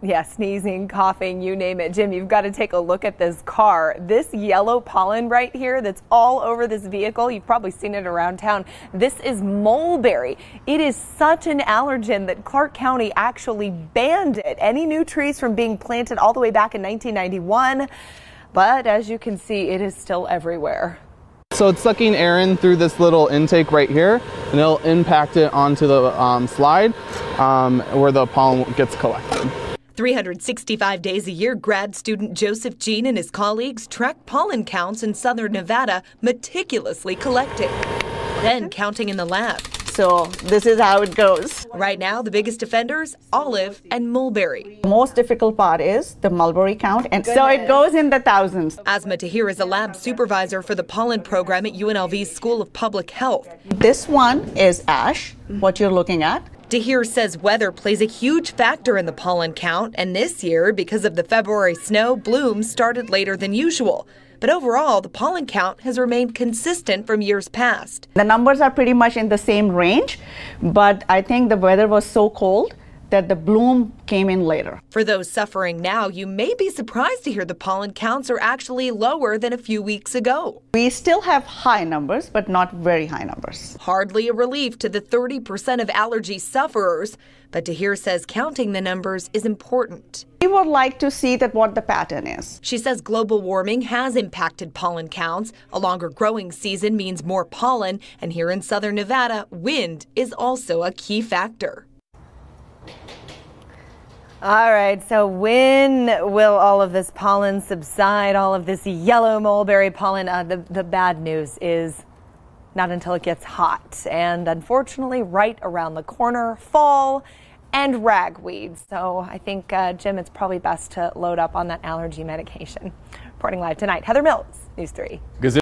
Yeah, sneezing, coughing, you name it. Jim, you've got to take a look at this car. This yellow pollen right here that's all over this vehicle, you've probably seen it around town. This is mulberry. It is such an allergen that Clark County actually banned it. Any new trees from being planted all the way back in 1991. But as you can see, it is still everywhere. So it's sucking air in through this little intake right here, and it'll impact it onto the slide where the pollen gets collected. 365 days a year, grad student Joseph Jean and his colleagues track pollen counts in southern Nevada, meticulously collecting, then counting in the lab. So this is how it goes. Right now, the biggest offenders, olive and mulberry. The most difficult part is the mulberry count, and so it goes in the thousands. Asma Tahir is a lab supervisor for the pollen program at UNLV's School of Public Health. This one is ash, what you're looking at. Tahir says weather plays a huge factor in the pollen count, and this year, because of the February snow, blooms started later than usual. But overall, the pollen count has remained consistent from years past. The numbers are pretty much in the same range, but I think the weather was so cold that the bloom came in later. For those suffering now, you may be surprised to hear the pollen counts are actually lower than a few weeks ago. We still have high numbers, but not very high numbers. Hardly a relief to the 30% of allergy sufferers, but Tahir says counting the numbers is important. We would like to see that what the pattern is. She says global warming has impacted pollen counts. A longer growing season means more pollen, and here in southern Nevada, wind is also a key factor. All right, so when will all of this pollen subside, all of this yellow mulberry pollen? The bad news is not until it gets hot. And unfortunately, right around the corner, fall and ragweed. So I think, Jim, it's probably best to load up on that allergy medication. Reporting live tonight, Heather Mills, News 3.